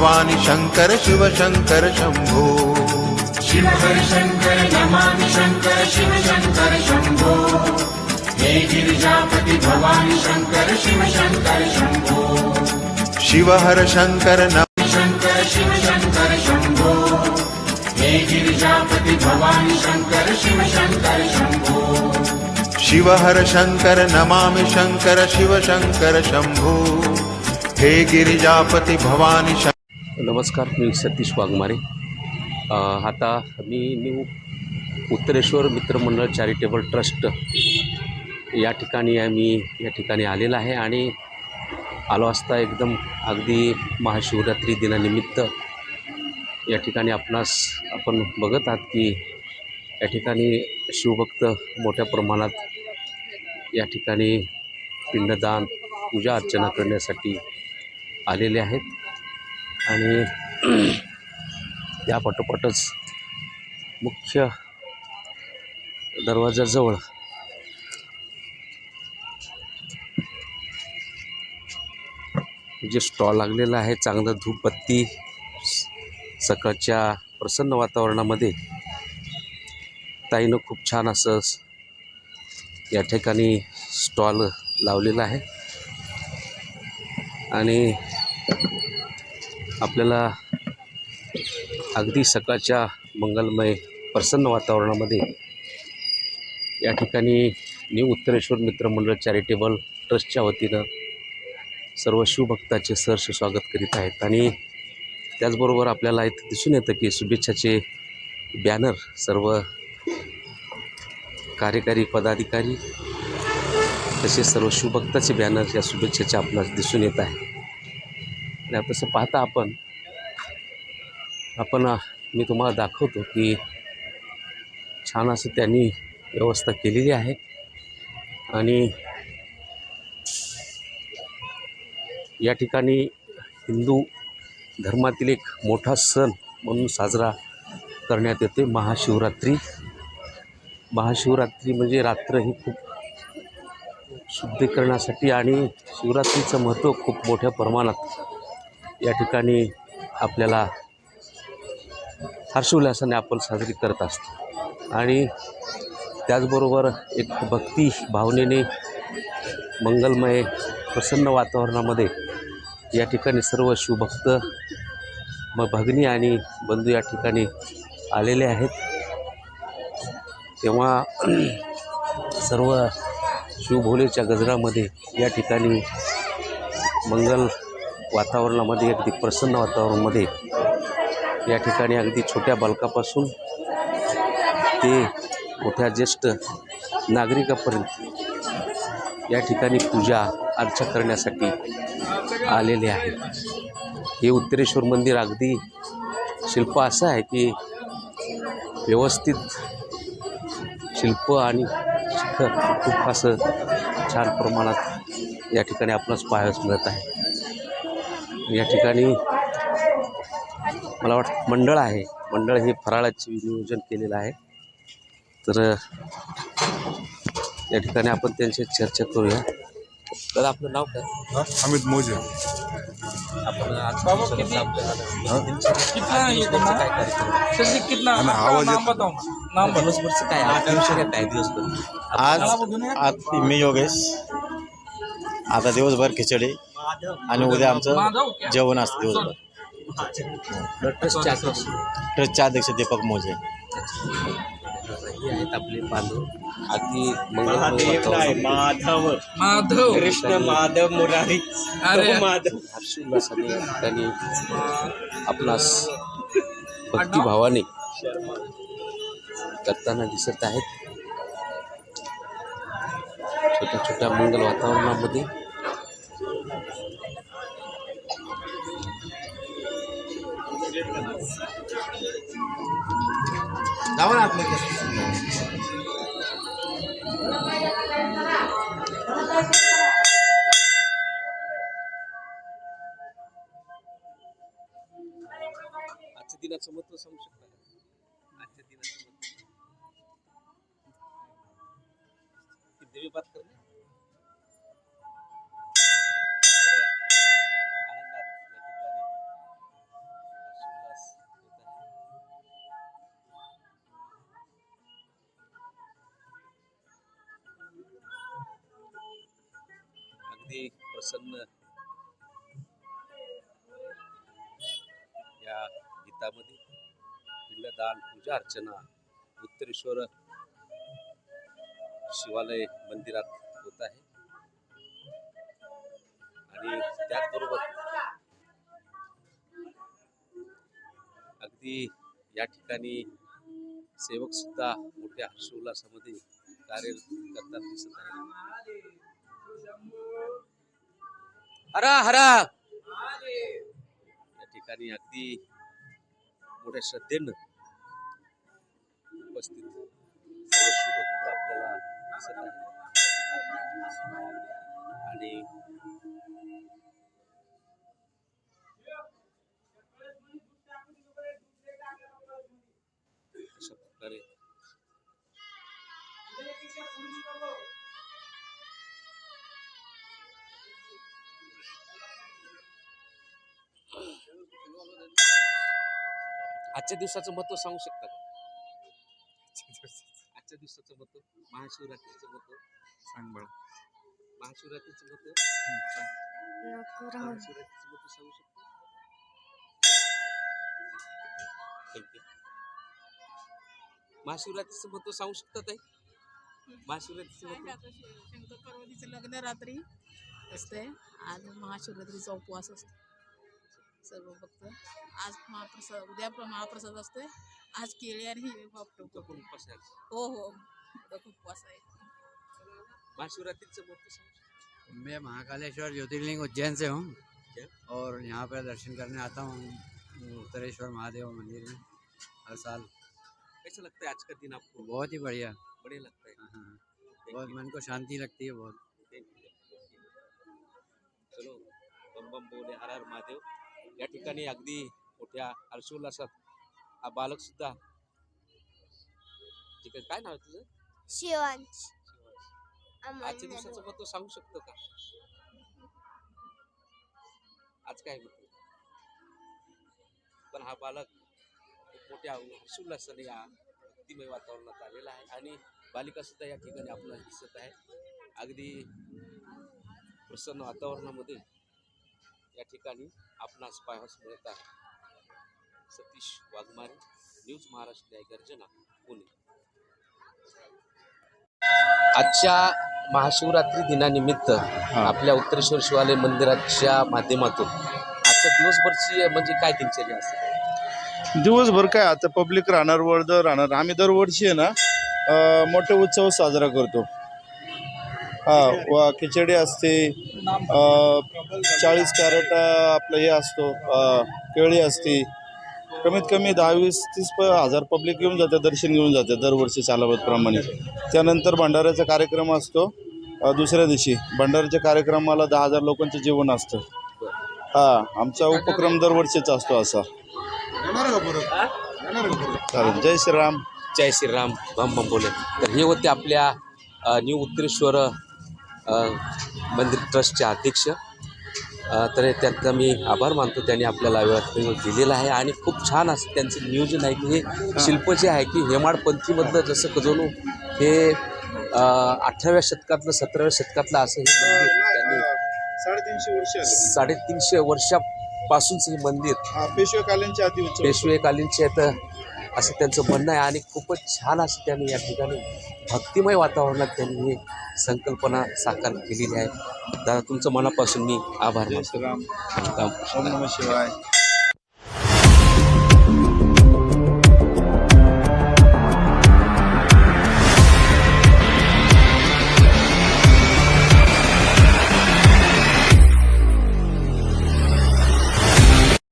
भवानी शंकर शिव शंकर शंभो। शिव हर शंकर नमामि शंकर शिव शंकर शंभो। हे गिरिजापति भवानी शंकर शिव शंकर शंभो। शिव हर शंकर शंकर शिव शंकर शंभो। हे गिरिजापति भवानी शंकर शिव शंकर शंभो। शिव हर शंकर नमामि शंकर शिव शंकर शंभो। हे गिरिजापति भवानी शंकर। नमस्कार, मी सतीश वाघमारे। आता मी न्यू उत्तरेश्वर मित्रमंडळ चॅरिटेबल ट्रस्ट या ठिकाणी आलेला आहे आणि आलो असता एकदम अगदी महाशिवरात्री दिनानिमित्त या ठिकाणी आपण बघत आहात की या ठिकाणी शिवभक्त मोठ्या प्रमाणात या ठिकाणी पिंडदान पूजा अर्चना करण्यासाठी आलेले आहेत आणि या पाठोपाठच मुख्य दरवाजाजवळ जे स्टॉल लागलेला आहे, चांगलं धूपबत्ती सकाळच्या प्रसन्न वातावरणामध्ये ताईनं खूप छान असं या ठिकाणी स्टॉल लावलेला आहे आणि आपल्याला अगदी सकाळच्या मंगलमय प्रसन्न वातावरणामध्ये या ठिकाणी न्यू उत्तरेश्वर मित्रमंडळ चॅरिटेबल ट्रस्टच्या वतीनं सर्व शिवभक्ताचे सहर्ष स्वागत करीत आहेत आणि त्याचबरोबर आपल्याला इथे दिसून येतं की शुभेच्छाचे बॅनर सर्व कार्यकारी पदाधिकारी तसेच सर्व शिवभक्ताचे बॅनर या शुभेच्छाचे आपल्याला दिसून येत आहे आणि तसं पाहता आपण मी तुम्हाला दाखवतो की छान असं त्यांनी व्यवस्था केलेली आहे आणि या ठिकाणी हिंदू धर्मातील एक मोठा सण म्हणून साजरा करण्यात येते महाशिवरात्री म्हणजे रात्र ही खूप शुद्धीकरणासाठी आणि शिवरात्रीचं महत्त्व खूप मोठ्या प्रमाणात या ठिकाणी आपल्याला हर्षोल्लासाने आपण साजरी करत असतो आणि त्याचबरोबर एक भक्ती भावनेने मंगलमय प्रसन्न वातावरणामध्ये या ठिकाणी सर्व शिवभक्त भगिनी आणि बंधू या ठिकाणी आलेले आहेत। तेव्हा सर्व शिवभोलेच्या गजरामध्ये या ठिकाणी मंगल वातावरणामध्ये अगदी प्रसन्न वातावरणामध्ये या ठिकाणी अगदी छोट्या बालकापासून ते मोठ्या ज्येष्ठ नागरिकापर्यंत या ठिकाणी पूजा अर्चा करण्यासाठी आलेले आहेत। हे उत्तरेश्वर मंदिर अगदी शिल्प असं आहे की व्यवस्थित शिल्प आणि शिखर खूप असं छान प्रमाणात या ठिकाणी आपणास पाहायला मिळत आहे। या ठिकाणी मला वाटतं मंडळ हे फराळाचे नियोजन केलेलं आहे, तर या ठिकाणी आपण त्यांची चर्चा करूया। दादा, आपलं नाव काय? अमित मोजे। आपण आज दिवसभरचं काय काय दिवसभर आज मी योगेश। आता दिवसभर खिचडी आणि उद्या आमचं जेवण असतं दिवसभर। ट्रस्टचे अध्यक्ष दीपक मोजे हे आहेत आपले बांधव। अगदी माधव कृष्ण माधव मुरारी माधव हर्षोल्लासाने या ठिकाणी आपणास भक्तिभावाने करताना दिसत आहेत। छोट्या छोट्या मंगल वातावरणामध्ये आजच्या दिनाचं महत्त्व सांगू शकता का? आजच्या दिनाचं महत्त्व देवी बात करणे आनंदात या ठिकाणी अगदी प्रसन्न या गीतामध्ये पिंडदान पूजा अर्चना उत्तरेश्वर शिवालय मंदिरात होत आहे आणि त्याचबरोबर अगदी या ठिकाणी सेवक सुद्धा मोठ्या हर्षोल्लासामध्ये कार्य करताना दिसत आहे. हरा हरा या ठिकाणी अगदी मोठ्या श्रद्धेनं उपस्थित सर्व शिवभक्त आपल्याला दिसत आहे आणि अशा प्रकारे आजच्या दिवसाचं महत्व सांगू शकता का? आजच्या दिवसाचं महत्व, महाशिवरात्रीचं महत्व सांग बरं. महाशिवरात्रीचं महत्व नको राहू दे. महाशिवरात्रीचं महत्व सांगू शकता? Thank you. महाशिवरात्रीचं महत्व सांगू शकता ताई? महाशिवरात्रीचं महत्व शंकर पार्वतीचं लग्न रात्री असते. आज महाशिवरात्रीचा उपवास असतो सर्व भक्त. आज महाप्रसाद, उद्या महाप्रसाद असतोय. आज केळी आणि वापटो. तुमचा पण उपवास आहे आज. हो हो, उद्या उपवास आहे. महाशिवरात्रीचं महत्व सांगू शकता? मैं महाकालेश्वर ज्योतिर्लिंग उज्जैन से हूँ क्या? और यहाँ पर दर्शन करने आता हूँ उत्तरेश्वर महादेव मंदिर में हर साल। कैसा लगता है आज का दिन आपको? बहुत ही बढ़िया। बढ़िया लगता है. हाँ, बहुत मन को शांति लगती है बहुत। चलो बम बम बोले हर हर महादेव. या ठिकाणी अगदी मोठ्या हर्षोल्लासात हा बालक सुद्धा. ठीक आहे, काय नाव आहे तुझं? शिवांश आजच्या दिवसाचं महत्व सांगू शकतो का? आज काय होतं? पण हा बालक खूप मोठ्या हर्षोल्लासाने या भक्तिमय वातावरणात आलेला आहे आणि बालिका सुद्धा या ठिकाणी आपल्याला दिसत आहे. अगदी प्रसन्न वातावरणामध्ये या ठिकाणी आपणास पाहावयास मिळत आहे. सतीश वाघमारे, न्यूज महाराष्ट्र गर्जना, पुणे. आजच्या महाशिवरात्री दिनानिमित्त आपल्या उत्तरेश्वर शिवालय मंदिराच्या माध्यमातून आजच्या दिवसभरची म्हणजे काय दिनचर्या असेल? दिवसभर काय आता पब्लिक राहणार, वर्दळ राहणार. आम्ही दरवर्षी आहे ना मोठे उत्सव साजरा करतो. वा खिचडी असते, 40 कॅरेट आपलं हे असतो, केळी असते. कमीत कमी 10-20-30 हजार पब्लिक येऊन जाते, दर्शन घेऊन जाते दरवर्षी चालवतप्रमाणे. त्यानंतर भंडाऱ्याचा कार्यक्रम असतो. दुसऱ्या दिवशी भंडाऱ्याच्या कार्यक्रमाला 10,000 लोकांचं जेवण असतं. आमचा उपक्रम दरवर्षीचा असतो असा. चालेल. जय श्रीराम. जय श्रीराम. बम बम बोले. तर हे होते आपल्या न्यू उत्तरेश्वर मंदिर ट्रस्टचे अध्यक्ष. तर त्यांचा मी आभार मानतो, त्यांनी आपल्याला वेळ दिलेला आहे आणि खूप छान असं त्यांचं नियोजन आहे की हे शिल्प जे आहे की हेमाडपंथीमधलं जसं कजोनू हे 18व्या शतकातलं 17व्या शतकातलं असं हे मंदिर त्यांनी 350 वर्ष आले. 350 वर्षापासूनचं हे मंदिर पेशवेकालीनच्या आधी उत्सव. पेशवेकालीनचे आहेत असं त्यांचं म्हणणं आहे आणि खूपच छान असं त्यांनी या ठिकाणी भक्तिमय वातावरणात त्यांनी ही संकल्पना साकार केलेली आहे. दादा तुमचं मनापासून मी आभार जय मानतो. श्रीराम. ओम नमः शिवाय.